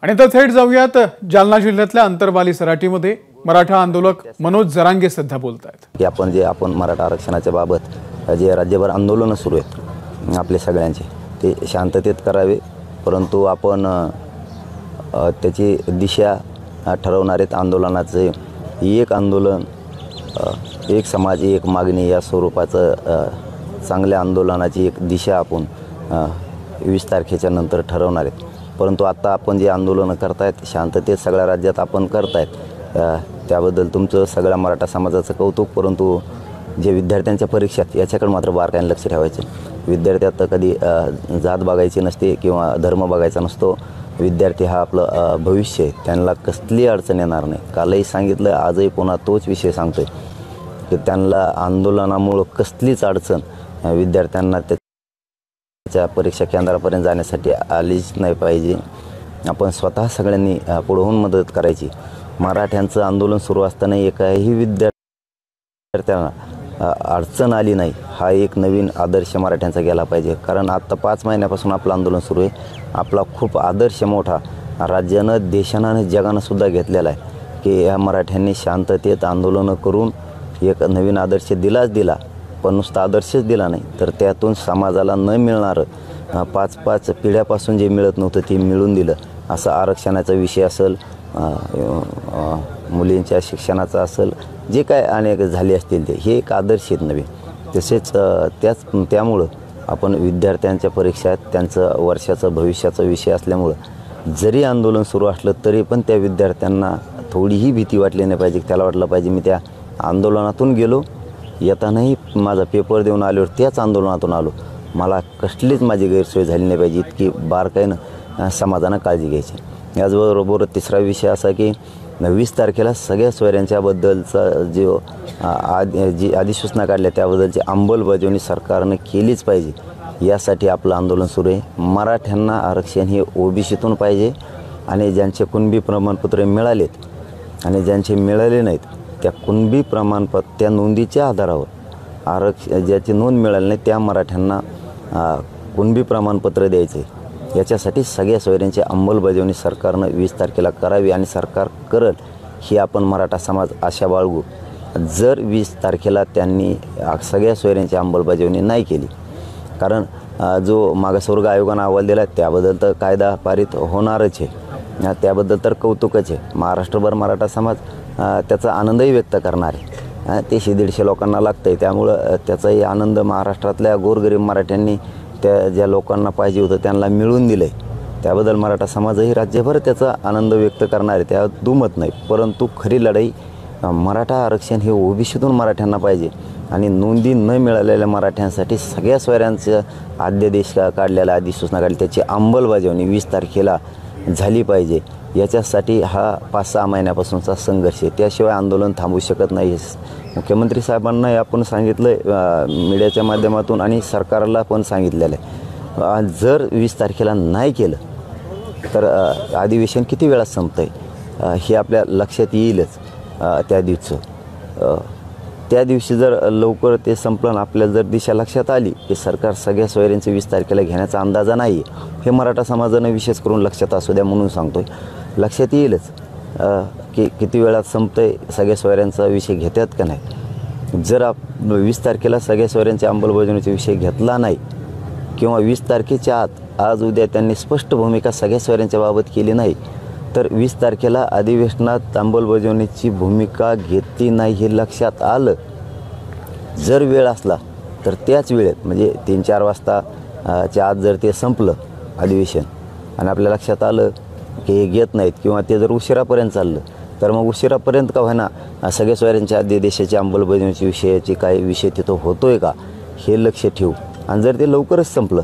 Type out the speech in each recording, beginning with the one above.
आणि आता थेट जाऊयात जालना जिल्ह्यातल्या अंतरबाली सराटीमध्ये मराठा आंदोलक मनोज जरांगे सध्या बोलतायत की आपण मराठा आरक्षणाच्या बाबत जे राज्यभर आंदोलन सुरू आहेत आपले सगळ्यांचे ते शांततेत करावे, परंतु आपण त्याची दिशा ठरवणार आहेत। आंदोलनाचे एक आंदोलन एक समाज एक मागणी या स्वरूपाचं चांगल्या आंदोलनाची एक दिशा आपण 20 तारखेच्या नंतर ठरवणार आहेत। परंतु आता आपण जे आंदोलन करतायत शांततेत सगळ्या राज्यात आपण करतायत त्याबद्दल तुमचं सगळ्या मराठा समाजाचं कौतुक। परंतु जे विद्यार्थ्यांच्या परीक्षात याच्याकडे मात्र बारकाईने लक्ष ठेवायचं। विद्यार्थ्यात कधी जात बघायची नसते किंवा धर्म बघायचा नसतो। विद्यार्थी हा आपलं भविष्य आहे, त्यांना कसली अडचण येणार नाही। कालही सांगितलं, आजही पुन्हा तोच विषय सांगतोय की त्यांना आंदोलनामुळं कसलीच अडचण विद्यार्थ्यांना त्याच्या परीक्षा केंद्रापर्यंत जाण्यासाठी आलीच नाही पाहिजे। आपण स्वतः सगळ्यांनी पुढे होऊन मदत करायची। मराठ्यांचं आंदोलन सुरू असताना एकाही विद्यार्थ्यांना अडचण आली नाही, हा एक नवीन आदर्श मराठ्यांचा गेला पाहिजे। कारण आत्ता 5 महिन्यापासून आपलं आंदोलन सुरू आहे। आपला खूप आदर्श मोठा राज्यानं देशानं जगानं सुद्धा घेतलेला आहे की या मराठ्यांनी शांततेत आंदोलनं करून एक नवीन आदर्श दिला, पण नुसता आदर्शच दिला नाही तर त्यातून समाजाला न मिळणारं 5-5 पिढ्यापासून जे मिळत नव्हतं ते मिळून दिलं। असं आरक्षणाचा विषय असेल, मुलींच्या शिक्षणाचा असेल, जे काय अनेक झाले असतील ते हे एक आदर्श आहेत नवीन। तसेच त्यामुळं आपण विद्यार्थ्यांच्या परीक्षात त्यांचं वर्षाचं भविष्याचा विषय असल्यामुळं जरी आंदोलन सुरू असलं तरी पण त्या विद्यार्थ्यांना थोडीही भीती वाटली नाही पाहिजे। त्याला वाटलं पाहिजे मी त्या आंदोलनातून गेलो, येतानाही माझा पेपर देऊन आल्यावर त्याच आंदोलनातून आलो, मला कसलीच माझी गैरसोय झाली नाही पाहिजे। इतकी बारकाईनं समाजानं काळजी घ्यायची। याचबरोबर तिसरा विषय असा की 20 तारखेला सगळ्या सोयऱ्यांच्याबद्दलचा जो जी अधिसूचना काढल्या त्याबद्दलची अंमलबजावणी सरकारनं केलीच पाहिजे। यासाठी आपलं आंदोलन सुरू आहे। मराठ्यांना आरक्षण हे ओबीसीतून पाहिजे आणि ज्यांचे कुणबी प्रमाणपत्र मिळालेत आणि ज्यांचे मिळाले नाहीत त्या कुणबी प्रमाणपत्र त्या नोंदीच्या आधारावर ज्याची नोंद मिळाली नाही त्या मराठ्यांना कुणबी प्रमाणपत्र द्यायचे। याच्यासाठी सगळ्या सोयऱ्यांची अंमलबजावणी सरकारनं 20 तारखेला करावी आणि सरकार करल ही आपण मराठा समाज आशा बाळगू। जर 20 तारखेला त्यांनी सगळ्या सोयऱ्यांची अंमलबजावणी नाही केली, कारण जो मागासवर्ग आयोगानं अहवाल दिला त्याबद्दल तर कायदा पारित होणारच आहे, त्याबद्दल तर कौतुकच आहे। महाराष्ट्रभर मराठा समाज त्याचा आनंदही व्यक्त करणार आहे। ते 150 लोकांना लागतं आहे, त्यामुळं त्याचाही आनंद महाराष्ट्रातल्या गोरगरीब मराठ्यांनी त्या ज्या लोकांना पाहिजे होतं त्यांना मिळवून दिलं आहे, त्याबद्दल मराठा समाजही राज्यभर त्याचा आनंद व्यक्त करणार आहे, त्यात दुमत नाही। परंतु खरी लढाई मराठा आरक्षण हे ओबीसीतून मराठ्यांना पाहिजे आणि नोंदी न मिळालेल्या मराठ्यांसाठी सगळ्या सोयऱ्यांचं अध्यादेश काढलेला अधिसूचना काढली त्याची अंमलबजावणी 20 तारखेला झाली पाहिजे। याच्यासाठी हा 5-6 महिन्यापासूनचा संघर्ष आहे, त्याशिवाय आंदोलन थांबू शकत नाही। मुख्यमंत्री साहेबांना आपण सांगितलं आहे मीडियाच्या माध्यमातून आणि सरकारला पण सांगितलेलं आहे, जर 20 तारखेला नाही केलं तर अधिवेशन किती वेळात संपतं आहे हे आपल्या लक्षात येईलच। त्या दिवशी जर लवकर ते संपलं आपल्याला जर दिशा लक्षात आली की सरकार सगळ्या सोयऱ्यांचं 20 तारखेला घेण्याचा अंदाजा नाही, हे मराठा समाजानं विशेष करून लक्षात असू द्या म्हणून सांगतोय। लक्षात येईलच की किती वेळात संपतं आहे, सगळ्या सोयऱ्यांचा विषय घेतात का नाही। जर 20 तारखेला सगळ्या सोयऱ्यांच्या अंमलबजावणीचा विषय घेतला नाही किंवा 20 तारखेच्या आत आज उद्या त्यांनी स्पष्ट भूमिका सगळ्या सोयऱ्यांच्या बाबत केली नाही तर 20 तारखेला अधिवेशनात अंमलबजावणीची भूमिका घेतली नाही हे लक्षात आलं, जर वेळ असला तर त्याच वेळेत म्हणजे 3-4 वाजताच्या आत जर ते संपलं अधिवेशन आणि आपल्या लक्षात आलं की हे घेत नाहीत किंवा ते जर उशिरापर्यंत चाललं तर मग उशिरापर्यंत का होईना सगळ्या सोयऱ्यांच्या देशाच्या अंमलबजावणीच्या विषयाचे काही विषय तिथं होतो आहे का हे लक्ष ठेवू। आणि जर ते लवकरच संपलं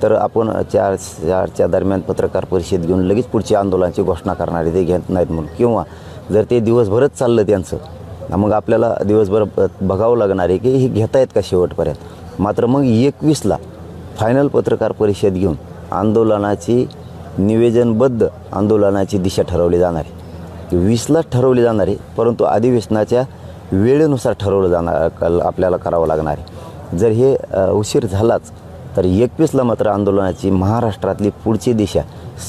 तर आपण 4च्या दरम्यान पत्रकार परिषद घेऊन लगेच पुढच्या आंदोलनाची घोषणा करणारे ते घेत नाहीत म्हणून, किंवा जर ते दिवसभरच चाललं त्यांचं मग आपल्याला दिवसभर बघावं लागणार आहे की हे घेता आहेत का शेवटपर्यंत। मात्र मग 21ला फायनल पत्रकार परिषद घेऊन आंदोलनाची निवेदनबद्ध आंदोलनाची दिशा ठरवली जाणार आहे। 20लाच ठरवली जाणार आहे, परंतु अधिवेशनाच्या वेळेनुसार ठरवलं जाणार आपल्याला करावं लागणार आहे। जर हे उशीर झालाच तर 21ला मात्र आंदोलनाची महाराष्ट्रातली पुढची दिशा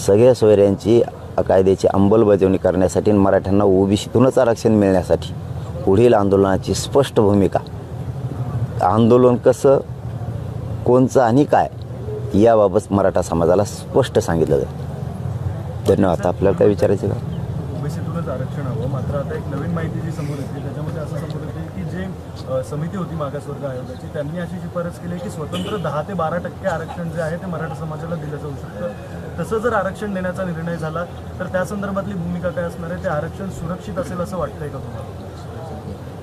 सगळ्या सोयऱ्यांची कायद्याची अंमलबजावणी करण्यासाठी आणि मराठ्यांना ओबीसीतूनच आरक्षण मिळण्यासाठी पुढील आंदोलनाची स्पष्ट भूमिका, आंदोलन कसं, कोणचं आणि काय याबाबत मराठा समाजाला स्पष्ट सांगितलं जाईल. धन्यवाद. आपल्याला काय विचारायचं का? ओबीसीतूनच आरक्षण हवं, मात्र आता एक नवीन माहिती जी समोर येते त्याच्यामध्ये असं समोर येते की जे समिती होती मागासवर्ग आयोगाची त्यांनी अशी शिफारस केली की स्वतंत्र 10 ते 12% आरक्षण जे आहे ते मराठा समाजाला दिलं जाऊ शकतं. तसं जर आरक्षण देण्याचा निर्णय झाला तर त्या संदर्भातली भूमिका काय असणार आहे? ते आरक्षण सुरक्षित असेल असं वाटतंय का तुम्हाला?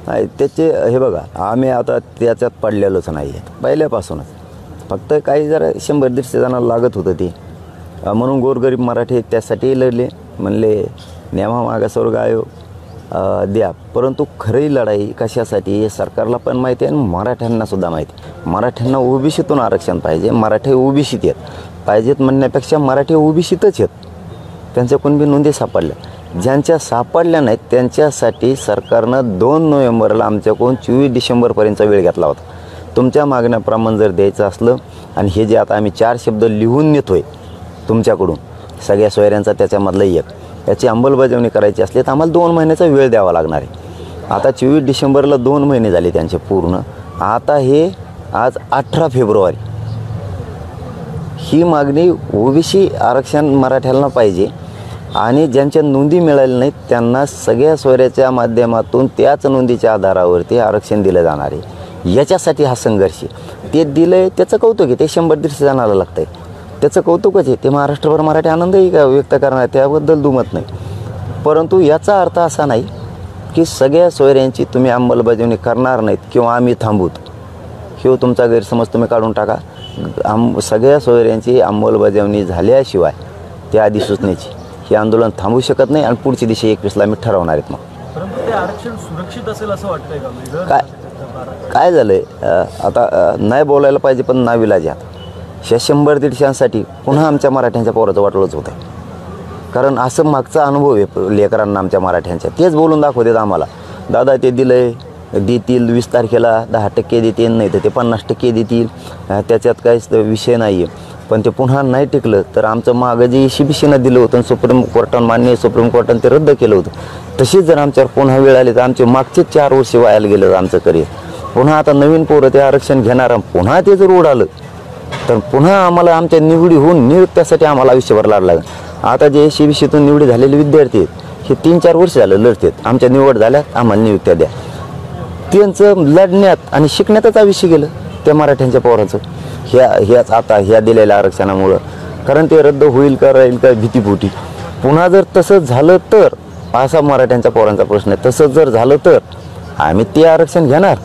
नाही, त्याचे हे बघा, आम्ही आता त्याच्यात पडलेलोच नाही आहे पहिल्यापासूनच. फक्त काही जरा 100-150 जणांना लागत होतं ते, म्हणून गोरगरीब मराठी त्यासाठी लढले. म्हणले न्यामा मागासवर्ग आयोग द्या, परंतु खरी लढाई कशासाठी हे सरकारला पण माहिती आहे आणि मराठ्यांनासुद्धा माहिती आहे. मराठ्यांना ओबीसीतून आरक्षण पाहिजे, मराठी ओबीसीत येत पाहिजेत म्हणण्यापेक्षा मराठी ओबीसीतच येत. त्यांच्या कुणबी नोंदी सापडल्या, ज्यांच्या सापडल्या नाहीत त्यांच्यासाठी सरकारनं 2 नोव्हेंबरला आमच्याकडून 24 डिसेंबरपर्यंतचा वेळ घेतला होता. तुमच्या मागण्याप्रमाणे जर द्यायचं असलं आणि हे जे आता आम्ही 4 शब्द लिहून नेतो आहे तुमच्याकडून सगळ्या सोयऱ्यांचा त्याच्यामधलं एक, याची अंमलबजावणी करायची असली तर आम्हाला 2 महिन्याचा वेळ द्यावा लागणार आहे. आता 24 डिसेंबरला 2 महिने झाले त्यांचे पूर्ण. आता हे आज 18 फेब्रुवारी, ही मागणी ओबीसी आरक्षण मराठ्यांना पाहिजे आणि ज्यांच्या नोंदी मिळाल्या नाहीत त्यांना सगळ्या सोयऱ्याच्या माध्यमातून त्याच नोंदीच्या आधारावरती आरक्षण दिलं जाणार आहे. याच्यासाठी हा संघर्ष. ते दिलं आहे त्याचं कौतुक आहे, ते 100-150 जणांना लागतं आहे, त्याचं कौतुकच आहे. ते महाराष्ट्रभर मराठी आनंदही व्यक्त करणार, त्याबद्दल दुमत नाही. परंतु याचा अर्थ असा नाही की सगळ्या सोयऱ्यांची तुम्ही अंमलबजावणी करणार नाहीत किंवा आम्ही थांबूत. हे तुमचा गैरसमज तुम्ही काढून टाका. सगळ्या सोयऱ्यांची अंमलबजावणी झाल्याशिवाय त्या अधिसूचनेची हे आंदोलन थांबू शकत नाही आणि पुढची दिशा 21ला आम्ही ठरवणार आहेत. मग परंतु ते आरक्षण सुरक्षित असेल असं वाटतंय का? काय झालं आहे आता, नाही बोलायला पाहिजे पण नाविलाज आहे. ह्या 100-150साठी पुन्हा आमच्या मराठ्यांच्या पोराचं वाटोळंच होतं आहे. कारण असं मागचा अनुभव आहे लेकरांना आमच्या मराठ्यांच्या, तेच बोलून दाखवतात आम्हाला, दादा ते दिलं आहे, देतील 20 तारखेला 10% देतील, नाही तर ते 50% देतील, त्याच्यात काहीच विषय नाही आहे. पण ते पुन्हा नाही टिकलं तर आमचं मागं जे ECBCनं दिलं होतं सुप्रीम कोर्टानं, मान्य सुप्रीम कोर्टानं ते रद्द केलं होतं, तशीच जर आमच्यावर पुन्हा वेळ आली तर आमचे मागचे 4 वर्ष वायाला गेलं आमचं करिअर. पुन्हा आता नवीन पोरं ते आरक्षण घेणार, पुन्हा ते जर उडालं तर पुन्हा आम्हाला आमच्या निवडी होऊन नियुक्त्यासाठी आम्हाला आयुष्यभर लढायला लागेल. आता जे ECBCतून निवडी झालेले विद्यार्थी आहेत हे 3-4 वर्ष झालं लढतात, आमच्या निवड झाल्यात आम्हाला नियुक्त्या द्या. त्यांचं लढण्यात आणि शिकण्यातच आयुष्य गेलं त्या मराठ्यांच्या पोराचं ह्याच आता ह्या दिलेल्या आरक्षणामुळं. कारण ते रद्द होईल का राहील का भीतीपोटी. पुन्हा जर तसं झालं तर असा मराठ्यांच्या पोरांचा प्रश्न आहे. तसंच जर झालं तर आम्ही ते आरक्षण घेणार,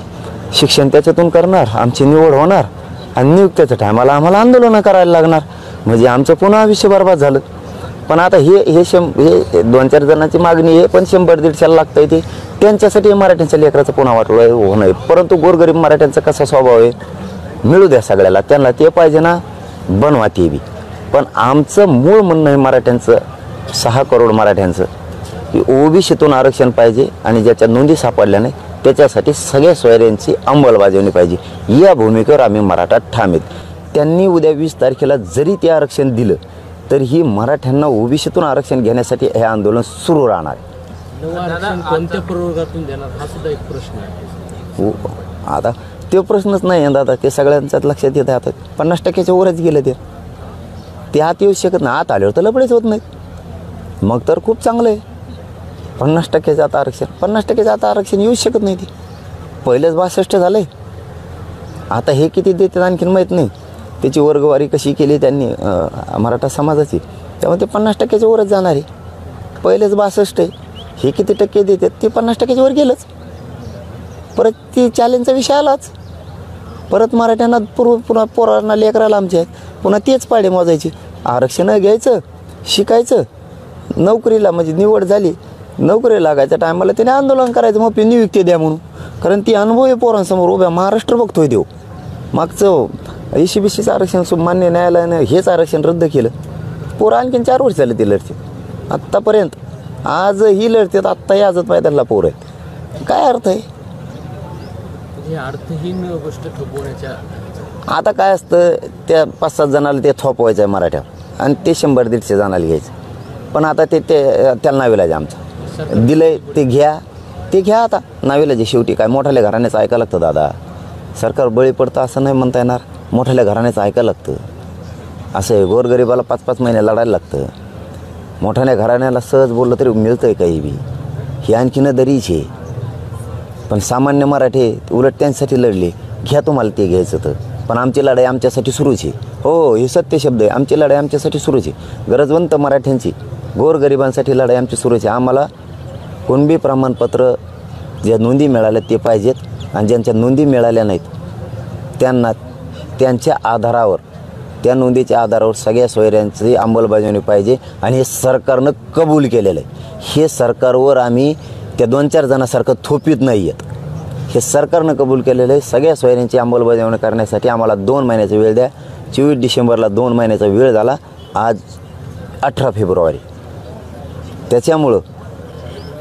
शिक्षण त्याच्यातून करणार, आमची निवड होणार आणि नियुक्त्याच्या टायमाला आम्हाला आंदोलनं करायला लागणार, म्हणजे आमचं पुन्हा आयुष्य बरबाद झालं. पण आता हे 2-4 जणांची मागणी आहे, पण 100-150 लागतं आहे. ते त्यांच्यासाठी मराठ्यांच्या लेकराचं पुन्हा वाटलं होणं आहे. परंतु गोरगरीब मराठ्यांचा कसा स्वभाव आहे, मिळू द्या सगळ्याला, त्यांना ते पाहिजे ना बनवा ते बी. पण आमचं मूळ म्हणणं आहे मराठ्यांचं, 6 करोड मराठ्यांचं, की ओबीसीतून आरक्षण पाहिजे आणि ज्याच्या नोंदी सापडल्या नाही त्याच्यासाठी सगळ्या सोयऱ्यांची अंमलबजावणी पाहिजे. या भूमिकेवर आम्ही मराठा ठाम आहेत. त्यांनी उद्या 20 तारखेला जरी ते आरक्षण दिलं तर ही मराठ्यांना ओबीसीतून आरक्षण घेण्यासाठी हे आंदोलन सुरू राहणार आहे. कोणत्या प्रवर्गातून देणार हा सुद्धा एक प्रश्न आहे. आता तो प्रश्नच नाही आहे दादा, ते सगळ्यांच्याच लक्षात येत आहे. आता 50%च्या वरच गेलं ते आत येऊ शकत नाही. आत आल्यावर तर लपडेच होत नाहीत, मग तर खूप चांगलं आहे. 50%चं आता आरक्षण, 50%चं आता आरक्षण येऊ शकत नाही. ते पहिलेच 62 झालं आहे, आता हे किती देतात आणखीन माहीत नाही. त्याची वर्गवारी कशी केली त्यांनी मराठा समाजाची, त्यामुळे ते 50%च्या वरच जाणार आहे. पहिलेच 62 आहे, हे किती टक्के देतात ते 50%च्या वर गेलंच. परत ती चॅलेंजचा विषय आलाच. परत मराठ्यांना पुन्हा पोरांना लेकराला आमच्या आहेत पुन्हा तेच पाडे मोजायचे. आरक्षण घ्यायचं, शिकायचं, नोकरीला म्हणजे निवड झाली, नोकरी लागायच्या टायमाला त्याने आंदोलन करायचं, मग नियुक्ती द्या म्हणून. कारण ती अनुभव आहे पोरांसमोर उभ्या, महाराष्ट्र बघतोय देव. मागचं ECBCचं आरक्षण मान्य न्यायालयानं हेच आरक्षण रद्द केलं. पोरं आणखीन 4 वर्ष झाले ते लढते आत्तापर्यंत. आज ही लढतात, आत्ताही आजच पायदलला पोरं आहेत. काय अर्थ आहे? अर्थहीन गोष्ट थोपवण्याच्या. आता काय असतं, त्या 5-7 जणाला ते थोपवायचं आहे मराठ्यावर आणि ते 100-150 जणाला घ्यायचं. पण आता ते त्याला नाविलाज आमचं दिलंय ते घ्या आता नाविलाज शेवटी काय मोठ्याल्या घराण्याचं ऐकायला लागतं दादा. सरकार बळी पडतं असं नाही म्हणता येणार. मोठ्याल्या घराण्याचं ऐकायला लागतं असं आहे. गोरगरिबाला 5-5 महिने लढायला लागतं. मोठ्याल्या घराण्याला सहज बोललं तरी मिळतं आहे काही बी. ही आणखीन दरीच आहे. पण सामान्य मराठी उलट त्यांच्यासाठी लढले. घ्या तुम्हाला ते घ्यायचं तर, पण आमची लढाई आमच्यासाठी सुरूच आहे. हो हे सत्य शब्द आहे. आमची लढाई आमच्यासाठी सुरूच आहे. गरजवंत मराठ्यांची गोरगरिबांसाठी लढाई आमची सुरूच आहे. आम्हाला कुणबी प्रमाणपत्र ज्या नोंदी मिळाल्या ते पाहिजेत आणि ज्यांच्या नोंदी मिळाल्या नाहीत त्यांना त्यांच्या आधारावर त्या नोंदीच्या आधारावर सगळ्या सोयऱ्यांची अंमलबजावणी पाहिजे. आणि हे सरकारनं कबूल केलेलं आहे. हे सरकारवर आम्ही त्या 2-4 जणांसारखं थोपीत नाही आहेत. हे सरकारनं कबूल केलेलं आहे. सगळ्या सोयऱ्यांची अंमलबजावणी करण्यासाठी आम्हाला 2 महिन्याचा वेळ द्या. 24 डिसेंबरला 2 महिन्याचा वेळ झाला. आज 18 फेब्रुवारी. त्याच्यामुळं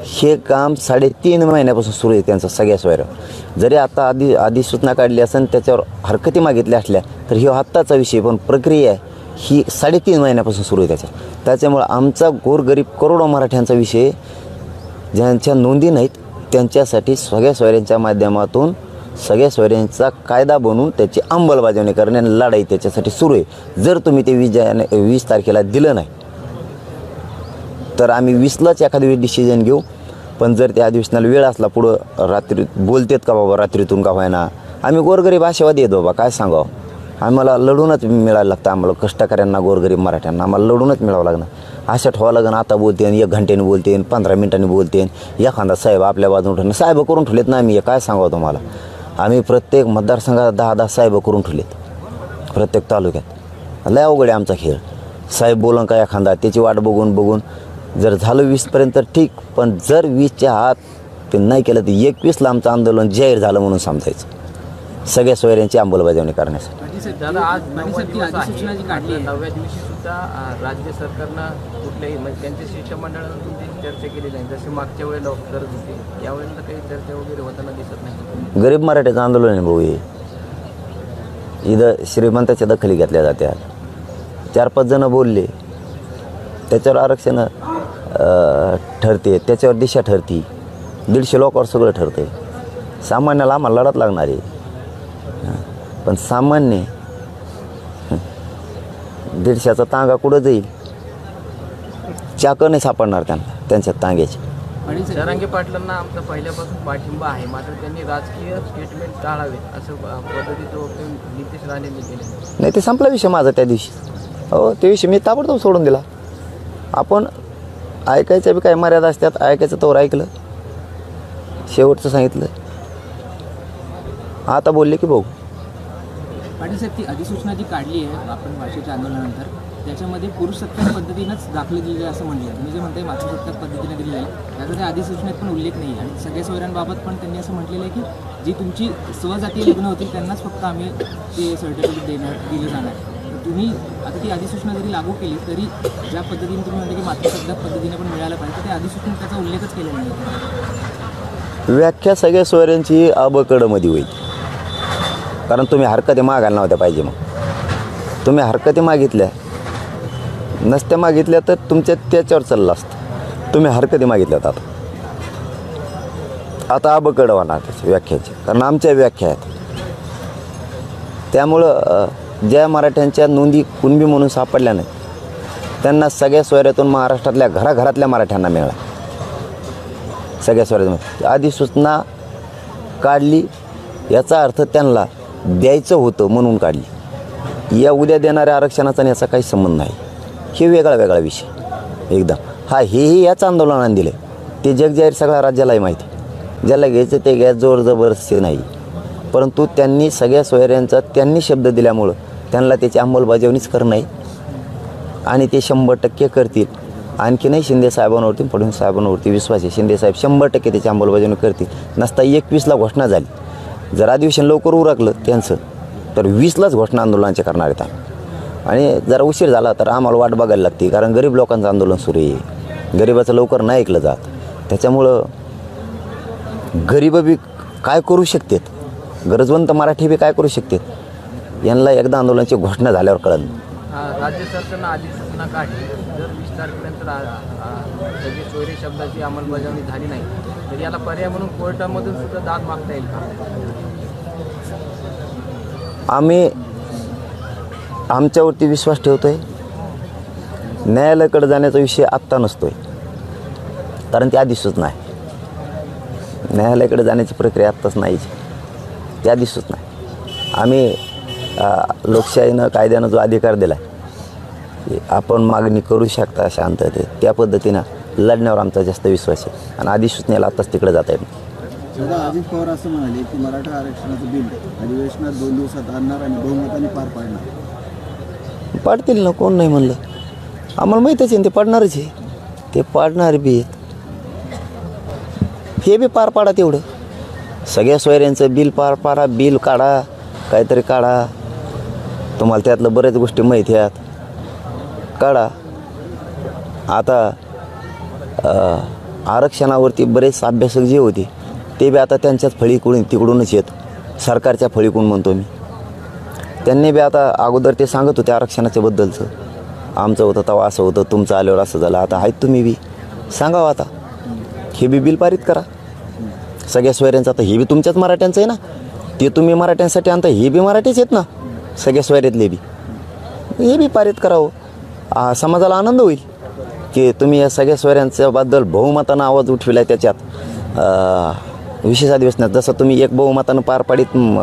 हे काम 3.5 महिन्यापासून सुरू आहे त्यांचं सगळ्या सोयऱ्यावर. जरी आता अधिसूचना काढली असेल त्याच्यावर हरकती मागितल्या असल्या तर ही आत्ताचा विषय, पण प्रक्रिया ही 3.5 महिन्यापासून सुरू आहे त्याच्यामुळं आमचा गोरगरीब करोडो मराठ्यांचा विषय ज्यांच्या नोंदी नाहीत त्यांच्यासाठी सगळ्या सोयऱ्यांच्या माध्यमातून सगळ्या सोयऱ्यांचा कायदा बनवून त्याची अंमलबजावणी करणे आणि लढाई त्याच्यासाठी सुरू आहे. जर तुम्ही ते 20 तारखेला दिलं नाही तर आम्ही 20लाच एखाद्या वेळी डिसिजन घेऊ. पण जर त्या अधिवेशनाला वेळ असला पुढं रात्री बोलतेत का बाबा रात्रीतून का व्हायना, आम्ही गोरगरीब आशावादी येतो बाबा. काय सांगावं, आम्हाला लढूनच मिळायला लागतं. आम्हाला कष्टकऱ्यांना गोरगरीब मराठ्यांना आम्हाला लढूनच मिळावं लागणार. अशा ठेवावं लागेल. आता बोलते 1 घंट्याने बोलते 15 मिनिटांनी बोलते. एखादा साहेब आपल्या बाजून ठेवले साहेब करून ठेवलेत ना. आम्ही काय सांगावं तुम्हाला, आम्ही प्रत्येक मतदारसंघात 10-10 साहेब करून ठेवलेत प्रत्येक तालुक्यात. लय अवघड आहे आमचा खेळ. साहेब बोलून का एखादा त्याची वाट बघून जर झालं 20पर्यंत तर ठीक, पण जर 20च्या आत ते नाही केलं तर 21ला आमचं आंदोलन जाहीर झालं म्हणून समजायचं सगळ्या सोयऱ्यांची अंमलबजावणी करण्यासाठी. दादा आज 9वा दिवस आहे. 9व्या दिवशी सुद्धा राज्य सरकारनं कुठल्याही म्हणजे त्यांच्या शिष्टमंडळानं तुमची चर्चा केली नाही, जशी मागच्या वेळेला करत होते. यावेळेला काही चर्चा वगैरे होताना दिसत नाही. गरीब मराठ्याचं आंदोलन आहे भाऊ हे. इथं श्रीमंताच्या दखली घेतल्या जात्यात. 4-5 जण बोलले त्याच्यावर आरक्षण ठरते, त्याच्यावर दिशा ठरती. 150 लोकांवर सगळं ठरते. सामान्याला आम्हाला लढत लागणार आहे. पण सामान्य 150चा तांगा कुठं जाईल, चाकं नाही सापडणार त्यांच्या तांग्याची. जरांगे पाटलांना आमचा पहिल्यापासून पाठिंबा आहे, मात्र त्यांनी राजकीय स्टेटमेंट टाळावे असं पद्धतीचं नितेश राणेंनी केले. नाही ते संपला विषय माझा त्या दिवशी. हो ते विषय मी ताबडतोब सोडून दिला. आपण ऐकायच्या बी काही मर्यादा असतात. ऐकायचं तोवर ऐकलं, शेवटचं सांगितलं, आता बोलले की भाऊ. पाटील साहेब ती अधिसूचना जी काढली आहे आपण भाषेच्या आंदोलनानंतर त्याच्यामध्ये पुरुषसत्ताक पद्धतीनंच दाखले दिले असं म्हणले. तुम्ही जे म्हणताय मातृसत्ताक पद्धतीने दिली आहे त्याचा त्या अधिसूचनेत पण उल्लेख नाही. आणि सगळ्या सोयऱ्यांबाबत पण त्यांनी असं म्हटलेलं आहे की जी तुमची स्वजातीय लग्न होतील त्यांनाच फक्त आम्ही ते सर्टिफिकेट दिलं जाणार. तुम्ही आता ती अधिसूचना जरी लागू केली तरी ज्या पद्धतीने तुम्ही म्हणता की मातृसत्ताक पद्धतीने पण मिळालं पाहिजे तर त्या अधिसूचनेत त्याचा उल्लेखच केलेला नाही. व्याख्या सगळ्या सोयऱ्यांची अबकडमध्ये होईल. कारण तुम्ही हरकती मागायला नव्हत्या पाहिजे. मग तुम्ही हरकती मागितल्या नसत्या मागितल्या तर तुमच्या त्याच्यावर चाललं असतं. तुम्ही हरकती मागितल्या आता अबकड होणार त्याच्या व्याख्याची, कारण आमच्या व्याख्या आहेत. त्यामुळं ज्या मराठ्यांच्या नोंदी कुणबी म्हणून सापडल्या नाही त्यांना सगळ्या सोयऱ्यातून महाराष्ट्रातल्या घराघरातल्या मराठ्यांना मिळाला. सगळ्या सोयऱ्यातून अधिसूचना काढली याचा अर्थ त्यांना द्यायचं होतं म्हणून काढली. या उद्या देणाऱ्या आरक्षणाचा आणि याचा काही संबंध नाही. हे वेगळा विषय एकदम. हेही याच आंदोलनाने दिले. ते जगजाहीर सगळ्या राज्यालाही माहिती. ज्याला घ्यायचं ते घ्या, जोर जबरदस्ती नाही. परंतु त्यांनी सगळ्या सोयऱ्यांचा त्यांनी शब्द दिल्यामुळं त्यांना त्याची अंमलबजावणीच करणं आहे आणि ते 100% करतील. आणखीनही शिंदे साहेबांवरती फडणवीस साहेबांवरती विश्वास आहे. शिंदे साहेब 100% त्याची अंमलबजावणी करतील. नसता 21ला घोषणा झाली. जर अधिवेशन लवकर उरकलं त्यांचं तर 20लाच घोषणा आंदोलनाचे करणार आहेत. आणि जरा उशीर झाला तर आम्हाला वाट बघायला लागते, कारण गरीब लोकांचं आंदोलन सुरू आहे. गरिबाचं लवकर नाही ऐकलं जात. त्याच्यामुळं गरीब बी काय करू शकतात, गरजवंत मराठी बी काय करू शकतात, यांना एकदा आंदोलनाची घोषणा झाल्यावर कळलं. राज्य सरकारनं अधिसूचना काढली, जर 20 तारखेनंतर त्याची सोयरी शब्दाची अंमलबजावणी झाली नाही तर याला पर्याय म्हणून कोर्टामधून सुद्धा दाद मागता येईल का? आम्ही आमच्यावरती विश्वास ठेवतोय. न्यायालयाकडे जाण्याचा विषय आत्ता नसतोय, कारण ते आधीच नाही. न्यायालयाकडे जाण्याची प्रक्रिया आत्ताच नाही, ते आधीच नाही. आम्ही लोकशाहीनं कायद्यानं जो अधिकार दिला आहे, आपण मागणी करू शकता शांततेत, त्या पद्धतीनं लढण्यावर आमचा जास्त विश्वास आहे. आणि अधिसूचनेला आत्ताच तिकडे जाता येत नाही. दादा, अजित पवार असं म्हणाले की मराठा आरक्षणाचं बिल अधिवेशनात 2 दिवसात आणणार आणि बहुमताने पार पाडणार. पाडतील ना, कोण नाही म्हणलं. आम्हाला माहीतच आहे ते पाडणारच आहे, ते पाडणार बी आहेत. हे बी पार पाडा तेवढं. सगळ्या सोयऱ्यांचं बिल पार पाडा, बिल काढा, काहीतरी काढा. तुम्हाला त्यातलं बऱ्याच गोष्टी माहिती आहेत, काढा. आता आरक्षणावरती बरेच अभ्यासक जे होते ते बी आता त्यांच्याच फळीकडून तिकडूनच येत, सरकारच्या फळीकडून म्हणतो मी. त्यांनी बी आता अगोदर ते सांगत होते आरक्षणाच्या बद्दलचं, आमचं होतं तेव्हा असं होतं, तुमचं आल्यावर असं झालं. आता आहेत तुम्ही बी, सांगावं आता. हे बी बिल पारित करा सगळ्या सोयऱ्यांचं. आता हे बी तुमच्याच मराठ्यांचं आहे ना, ते तुम्ही मराठ्यांसाठी आणता, हे बी मराठीच आहेत ना सगळ्या सोयऱ्यातले बी. हे बी पारित करावं. समाजाला आनंद होईल की तुम्ही या सगळ्या सोयऱ्यांच्याबद्दल बहुमतानं आवाज उठविला आहे. त्याच्यात विशेष अधिवेशनात जसं तुम्ही एक बहुमतानं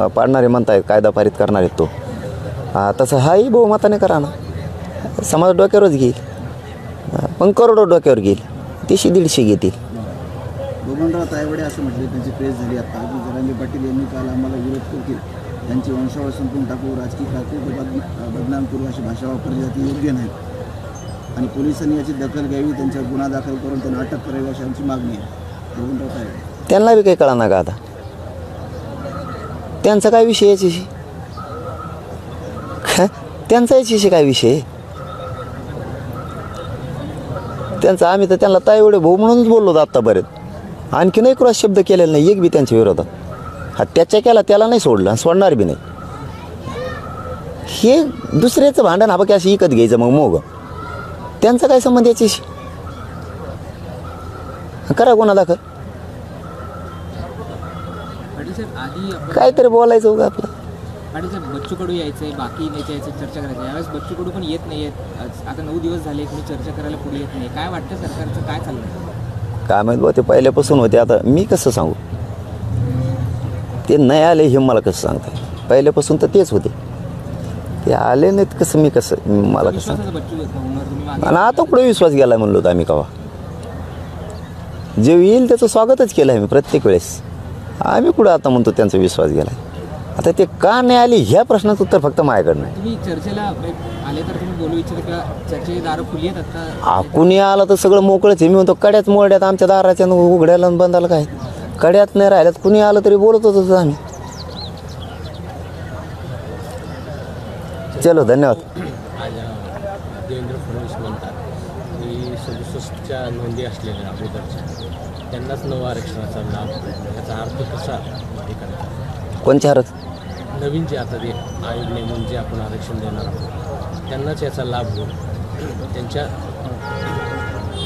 पाडणारे म्हणताय, कायदा पारित करणार आहेत तो, तसं हाही बहुमताने करा ना. समाज डोक्यावरच घेईल, पण करोडो डोक्यावर घेईल, 100-150 घेतील. बबनराव तायवाडे असं म्हटले, त्यांची प्रेस झाली आता की जरांगे पाटील यांनी काल आम्हाला विरोध करतील, त्यांची वंशावळ संपून टाकू, राजकीय कारकीर्द बदनाम करू अशी भाषा वापरली जाते, योग्य नाही. आणि पोलिसांनी याची दखल घ्यावी, त्यांच्यावर गुन्हा दाखल करून त्यांना अटक करावी अशी आमची मागणी आहे. बबनराव तायवाडे त्यांना बी काही कळणार का आता, त्यांचा काय विषय याच्याशी, त्यांचा याच्याशी काय विषय त्यांचा. आम्ही तर त्यांना तायवाडे भाऊ म्हणूनच बोललो होतो आत्तापर्यंत. आणखी नाही क्रॉस शब्द केलेला नाही एक बी त्यांच्या विरोधात. हा त्याच्या केला त्याला नाही सोडलं, सोडणार बी नाही. हे दुसऱ्याचं भांडण हा बघ असं विकत घ्यायचं मग मोग, त्यांचा काय संबंध याच्याशी. करा गुन्हा दाखल, काहीतरी बोलायचं उगा आपलं. आणि जर बच्चू कडू यायचं आहे, बाकी नेते यायचं, चर्चा करायचं, यावेळेस बच्चू कडू पण येत नाही आहेत. आता 9 दिवस झाले, कोणी चर्चा करायला पुढे येत नाही. काय वाटतं सरकारचं काय चाललं? काय माहीत बा, ते पहिल्यापासून होते. आता मी कसं सांगू, ते नाही आले हे मला कसं सांगता. पहिल्यापासून तर तेच होते, ते आले नाहीत कसं मी कसं मला कसं. आणि आता कुठे विश्वास गेला म्हणलो होतो आम्ही कवा. जे येईल त्याचं स्वागतच केलं आहे मी प्रत्येक वेळेस. आम्ही कुठं आता म्हणतो त्यांचा विश्वास गेला. आता ते का नाही आले ह्या प्रश्नाचं उत्तर फक्त माझ्याकडं नाही. तुम्ही चर्चेला आले तर तुम्ही बोलू इच्छिता का चर्चेची दारं खुली आहेत आता? कुणी आलं तर सगळं मोकळंच आहे. मी म्हणतो कड्यात मोड्यात आमच्या दाराच्या उघड्याला बंदाला काय, कड्यात नाही राहिल्यात. कुणी आलं तरी बोलत होतो आम्ही. चलो धन्यवाद. देवेंद्र फडणवीस म्हणतात की 67च्या नोंदी असलेल्या अगोदरच्या त्यांनाच 9 आरक्षणाचा लाभ, याचा अर्थ कसा हे करतात? कोणच्या आरक्षण? नवीन जे आता ते आयोग नेमून जे आपण आरक्षण देणार आहोत त्यांनाच याचा लाभ होईल, त्यांच्या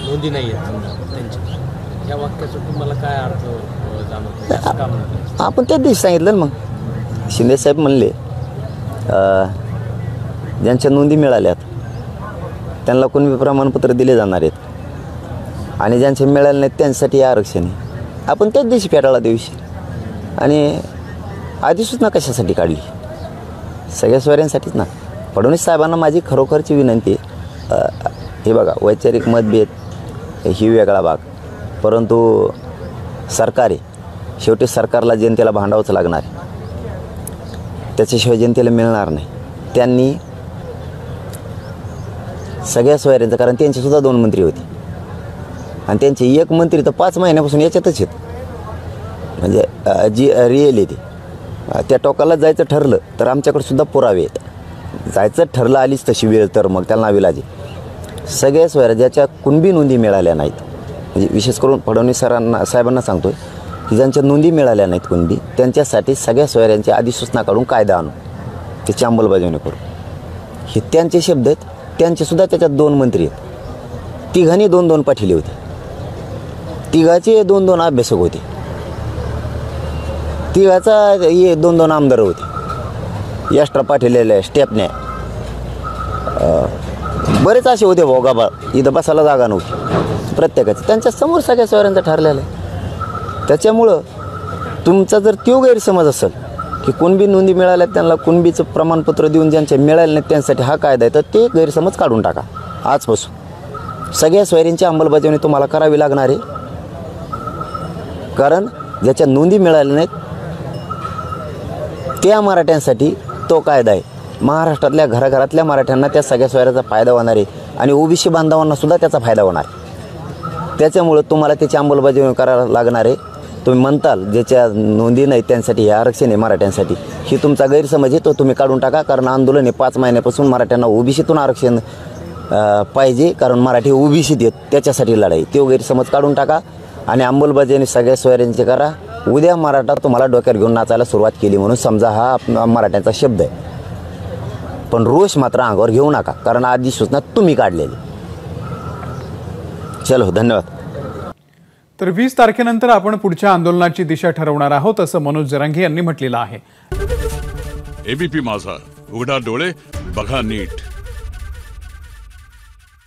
नोंदी नाही आहेत समजा त्यांच्या. ह्या वाक्याचा तुम्हाला काय अर्थ जाणवतो? का म्हणतो? आपण त्याच दिवशी सांगितलं ना मग. शिंदेसाहेब म्हणले ज्यांच्या नोंदी मिळाल्यात त्यांना कोणी प्रमाणपत्र दिले जाणार आहेत, आणि ज्यांचे मिळाले नाहीत त्यांच्यासाठी आरक्षण आहे. आपण त्याच दिवशी फेटाळा दिवशी. आणि अधिसूचना कशासाठी काढली? सगळ्या सोयऱ्यांसाठीच ना. फडणवीस साहेबांना माझी खरोखरची विनंती आहे, हे बघा वैचारिक मतभेद ही वेगळा भाग, परंतु सरकार आहे शेवटी, सरकारला जनतेला भांडावंच लागणार आहे, त्याच्याशिवाय जनतेला मिळणार नाही. त्यांनी सगळ्या सोयऱ्यांचं, कारण त्यांचेसुद्धा 2 मंत्री होते आणि त्यांचे 1 मंत्री तर 5 महिन्यापासून याच्यातच आहेत. म्हणजे जी रिअल आहे त्या टोकाला जायचं ठरलं तर आमच्याकडे सुद्धा पुरावे आहेत. जायचं ठरलं आलीच तशी वेळ तर मग त्याला नाविलाज आहे. सगळ्या सोयऱ्या ज्याच्या कुणबी नोंदी मिळाल्या नाहीत, म्हणजे विशेष करून फडणवीस साहेबांना सांगतोय की ज्यांच्या नोंदी मिळाल्या नाहीत कुणबी, त्यांच्यासाठी सगळ्या सोयऱ्यांची अधिसूचना काढून कायदा आणू, त्याची अंमलबजावणी करू. हे त्यांचे शब्द आहेत. त्यांचेसुद्धा त्याच्यात 2 मंत्री आहेत. तिघांनी 2-2 पाठिले होते, तिघाचे 2-2 अभ्यासक होते, तिघाचा 2-2 आमदार होते, एक्स्ट्रा पाठिलेले स्टेपने बरेच असे होते भाऊ गाबा, इथं बसायला जागा नव्हती प्रत्येकाची, त्यांच्या समोर सगळ्या सोयऱ्यांचा ठरलेलं आहे. त्याच्यामुळं तुमचा जर तो गैरसमज असेल की कुणबी नोंदी मिळाल्या त्यांना कुणबीचं प्रमाणपत्र देऊन ज्यांच्या मिळाले नाहीत त्यांसाठी हा कायदा आहे, तर ते गैरसमज काढून टाका. आजपासून सगळ्या सोयऱ्यांची अंमलबजावणी तुम्हाला करावी लागणार आहे, कारण ज्याच्या नोंदी मिळाल्या नाहीत त्या मराठ्यांसाठी तो कायदा आहे. महाराष्ट्रातल्या घराघरातल्या मराठ्यांना त्या सगळ्या सोयऱ्याचा फायदा होणार आहे आणि ओबीसी बांधवांना सुद्धा त्याचा फायदा होणार आहे. त्याच्यामुळं तुम्हाला त्याची अंमलबजावणी करायला लागणार आहे. तुम्ही म्हणताल ज्याच्या नोंदी नाही त्यांसाठी हे आरक्षण आहे मराठ्यांसाठी, ही तुमचा गैरसमज आहे, तो तुम्ही काढून टाका. कारण आंदोलन आहे 5 महिन्यापासून मराठ्यांना ओबीसीतून आरक्षण पाहिजे, कारण मराठी ओबीसीत आहेत, त्याच्यासाठी लढाई. तो गैरसमज काढून टाका आणि अंमलबजावणी सगळ्या सोयऱ्यांची करा. उद्या मराठा तुम्हाला डोक्यावर घेऊन नाचायला सुरुवात केली म्हणून समजा, हा मराठ्यांचा शब्द आहे. पण रोष मात्र अंगावर घेऊ नका, कारण अधिसूचना तुम्ही काढलेली. चलो, धन्यवाद. तर 20 तारखेनंतर आपण पुढच्या आंदोलनाची दिशा ठरवणार आहोत, असं मनोज जरांगे यांनी म्हटलेलं आहे. एबीपी माझा, उघडा डोळे बघा नीट.